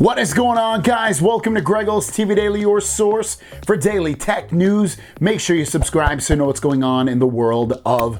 What is going on, guys? Welcome to Greggles TV Daily, your source for daily tech news. Make sure you subscribe so you know what's going on in the world of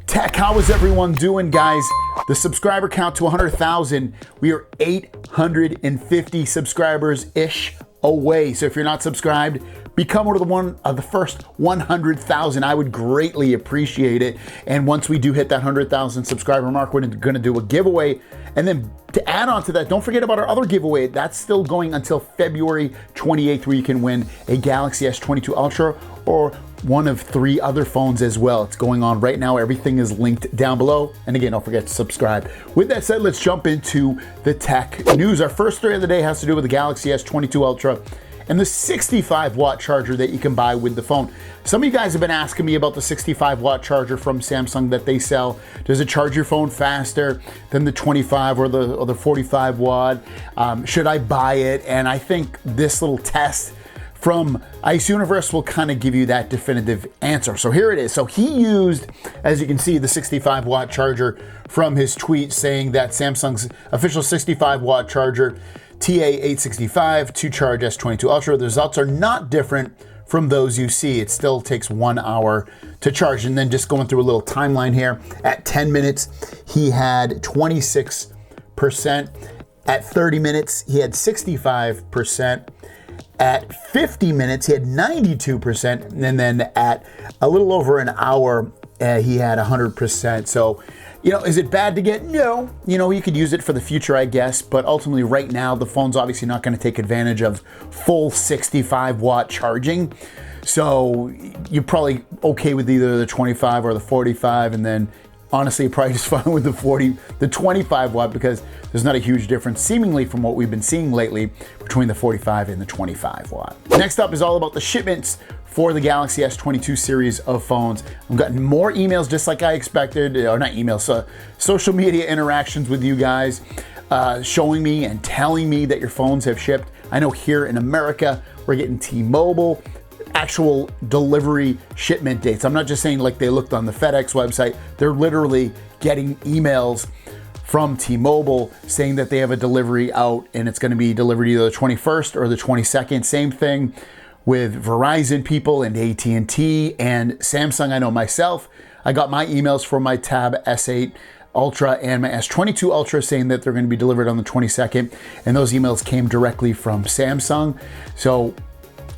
tech. How is everyone doing, guys? The subscriber count to 100,000. We are 850 subscribers-ish away. So if you're not subscribed, become one of the first 100,000. I would greatly appreciate it. And once we do hit that 100,000 subscriber mark, we're going to do a giveaway. And then to add on to that, don't forget about our other giveaway. That's still going until February 28th, where you can win a Galaxy S22 Ultra or one of 3 other phones as well. It's going on right now. Everything is linked down below. And again, don't forget to subscribe. With that said, let's jump into the tech news. Our first story of the day has to do with the Galaxy S22 Ultra and the 65-watt charger that you can buy with the phone. Some of you guys have been asking me about the 65-watt charger from Samsung that they sell. Does it charge your phone faster than the 25 or the 45-watt? Should I buy it? And I think this little test from Ice Universe will kind of give you that definitive answer. So here it is. So he used, as you can see, the 65-watt charger from his tweet, saying that Samsung's official 65-watt charger TA865 to charge S22 Ultra. The results are not different from those you see. It still takes 1 hour to charge. And then just going through a little timeline here, at 10 minutes, he had 26%. At 30 minutes, he had 65%. At 50 minutes, he had 92%. And then at a little over an hour, he had 100%. So, you know, is it bad to get? No. You know, you could use it for the future, I guess, but ultimately right now, the phone's obviously not going to take advantage of full 65-watt charging. So you're probably okay with either the 25 or the 45, and then honestly, probably just fine with the 25 watt, because there's not a huge difference seemingly from what we've been seeing lately between the 45 and the 25 watt. Next up is all about the shipments for the Galaxy S22 series of phones. I've gotten more emails just like I expected, or not emails, social media interactions with you guys, showing me and telling me that your phones have shipped. I know here in America, we're getting T-Mobile actual delivery shipment dates. I'm not just saying like they looked on the FedEx website. They're literally getting emails from T-Mobile saying that they have a delivery out and it's going to be delivered either the 21st or the 22nd. Same thing with Verizon people and AT&T and Samsung. I know myself, I got my emails for my Tab S8 Ultra and my S22 Ultra saying that they're going to be delivered on the 22nd. And those emails came directly from Samsung. So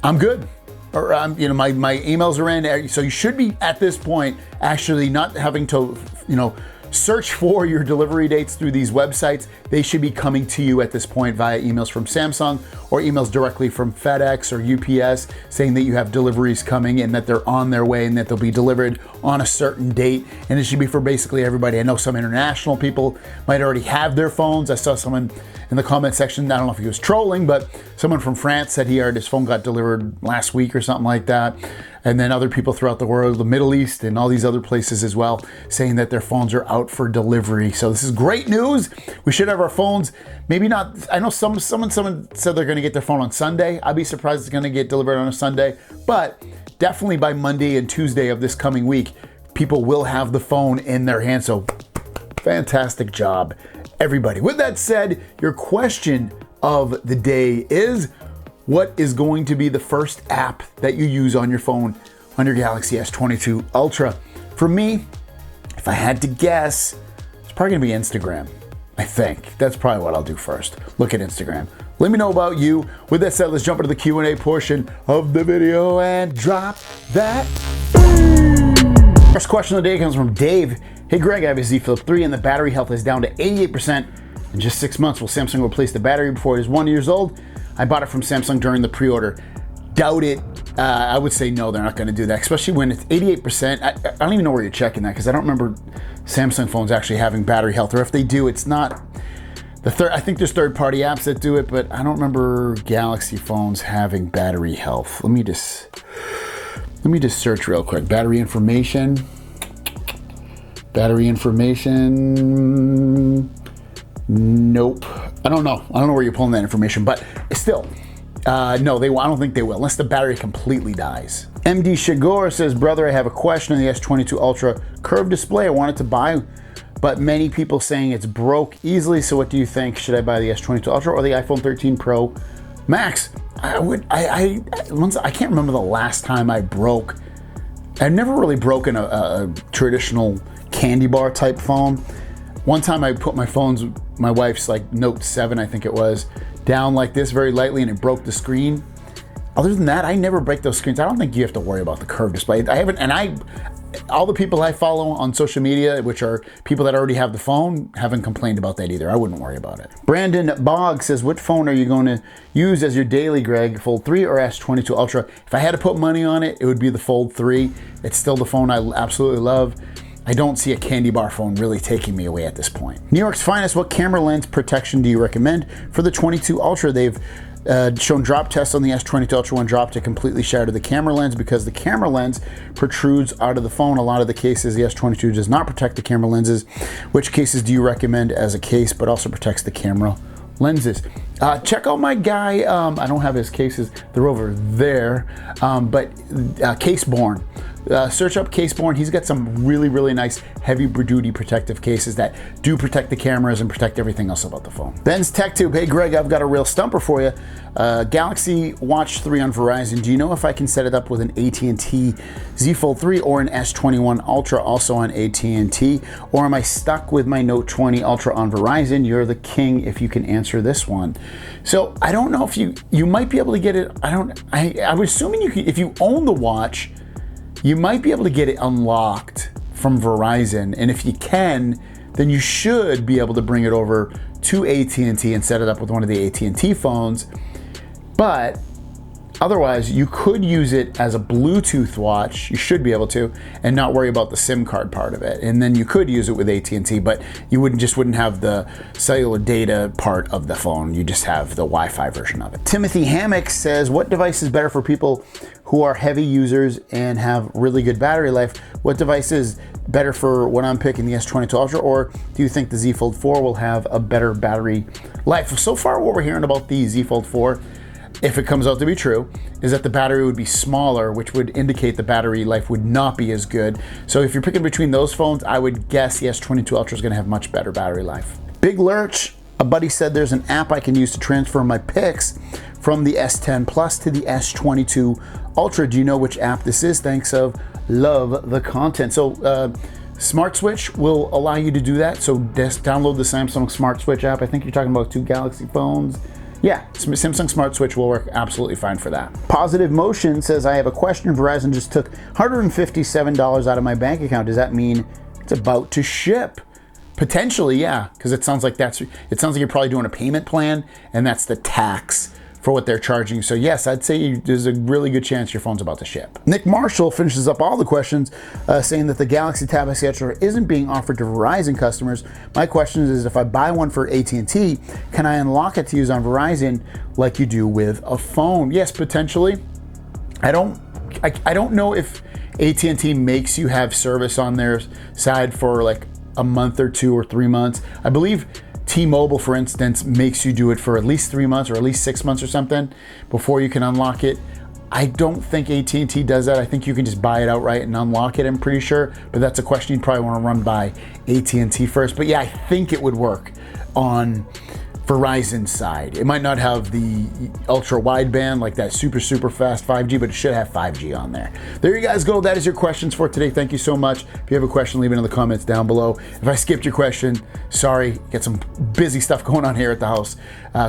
I'm good. Or you know, my emails are in, so you should be at this point actually not having to, you know, search for your delivery dates through these websites. They should be coming to you at this point via emails from Samsung or emails directly from FedEx or UPS saying that you have deliveries coming and that they're on their way and that they'll be delivered on a certain date. And it should be for basically everybody. I know some international people might already have their phones. I saw someone in the comment section, I don't know if he was trolling, but someone from France said he heard his phone got delivered last week or something like that. And then other people throughout the world, the Middle East and all these other places as well, saying that their phones are out for delivery. So this is great news. We should have our phones, maybe not, I know someone said they're gonna get their phone on Sunday. I'd be surprised it's gonna get delivered on a Sunday, but definitely by Monday and Tuesday of this coming week, people will have the phone in their hands. So fantastic job, everybody. With that said, your question of the day is, what is going to be the first app that you use on your phone on your Galaxy S22 Ultra? For me, if I had to guess, it's probably gonna be Instagram. I think that's probably what I'll do first. Look at Instagram. Let me know about you. With that said, let's jump into the Q&A portion of the video and drop that. First question of the day comes from Dave. Hey Greg, I have a Z Flip 3 and the battery health is down to 88%. In just 6 months, will Samsung replace the battery before it is 1 year old? I bought it from Samsung during the pre-order. Doubt it. I would say no, they're not going to do that, especially when it's 88%. I don't even know where you're checking that, because I don't remember Samsung phones actually having battery health, or if they do, it's not I think there's third-party apps that do it, but I don't remember Galaxy phones having battery health. Let me just search real quick. Battery information. Nope. I don't know where you're pulling that information, but still, no, I don't think they will, unless the battery completely dies. MD Shigor says, brother, I have a question on the S22 Ultra curved display. I wanted to buy but many people saying it's broke easily. So what do you think? Should I buy the S22 Ultra or the iPhone 13 Pro Max? I can't remember the last time I broke. I've never really broken a traditional candy bar type phone. One time I put my wife's like Note 7, I think it was, down like this very lightly and it broke the screen. Other than that, I never break those screens. I don't think you have to worry about the curved display. All the people I follow on social media, which are people that already have the phone, haven't complained about that either. I wouldn't worry about it. Brandon Bogg says, what phone are you going to use as your daily, Greg? Fold 3 or S22 Ultra? If I had to put money on it, it would be the Fold 3. It's still the phone I absolutely love. I don't see a candy bar phone really taking me away at this point. New York's Finest, what camera lens protection do you recommend for the 22 Ultra? They've shown drop tests on the S22 Ultra. One drop to completely shatter the camera lens because the camera lens protrudes out of the phone. A lot of the cases, the S22 does not protect the camera lenses. Which cases do you recommend as a case, but also protects the camera lenses? Check out my guy, I don't have his cases, they're over there, but Caseborn. Search up Caseborn. He's got some really, really nice heavy duty protective cases that do protect the cameras and protect everything else about the phone. Ben's TechTube. Hey Greg, I've got a real stumper for you. Galaxy Watch 3 on Verizon. Do you know if I can set it up with an AT&T Z Fold 3 or an S21 Ultra also on AT&T? Or am I stuck with my Note 20 Ultra on Verizon? You're the king if you can answer this one. So I don't know if you might be able to get it. I was assuming you can, if you own the watch, you might be able to get it unlocked from Verizon. And if you can, then you should be able to bring it over to AT&T and set it up with one of the AT&T phones. But otherwise, you could use it as a Bluetooth watch. You should be able to, and not worry about the SIM card part of it. And then you could use it with AT&T, but you wouldn't have the cellular data part of the phone. You just have the Wi-Fi version of it. Timothy Hammock says, what device is better for people who are heavy users and have really good battery life? What device is better for what I'm picking, the S22 Ultra, or do you think the Z Fold 4 will have a better battery life? So far, what we're hearing about the Z Fold 4, if it comes out to be true, is that the battery would be smaller, which would indicate the battery life would not be as good. So if you're picking between those phones, I would guess the S22 Ultra is going to have much better battery life. Big Lurch, a buddy said there's an app I can use to transfer my pics from the S10 Plus to the S22 Ultra. Do you know which app this is? Thanks of love the content. So Smart Switch will allow you to do that. So download the Samsung Smart Switch app. I think you're talking about 2 Galaxy phones. Yeah, Samsung Smart Switch will work absolutely fine for that. Positive Motion says, I have a question. Verizon just took $157 out of my bank account. Does that mean it's about to ship? Potentially, yeah, because it sounds like you're probably doing a payment plan, and that's the tax for what they're charging. So yes, I'd say there's a really good chance your phone's about to ship. Nick Marshall finishes up all the questions saying that the Galaxy Tab S8 isn't being offered to Verizon customers. My question is if I buy one for AT&T, can I unlock it to use on Verizon like you do with a phone? Yes, potentially. I don't know if AT&T makes you have service on their side for like a month or 2 or 3 months. I believe T-Mobile, for instance, makes you do it for at least 3 months or at least 6 months or something before you can unlock it. I don't think AT&T does that. I think you can just buy it outright and unlock it, I'm pretty sure. But that's a question you'd probably want to run by AT&T first. But yeah, I think it would work on Verizon's side. It might not have the ultra wideband, like that super fast 5G, but it should have 5G on there. There you guys go. That is your questions for today. Thank you so much. If you have a question, leave it in the comments down below. If I skipped your question, sorry. Get some busy stuff going on here at the house.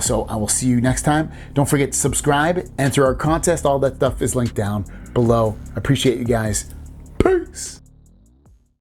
So I will see you next time. Don't forget to subscribe, enter our contest. All that stuff is linked down below. I appreciate you guys. Peace.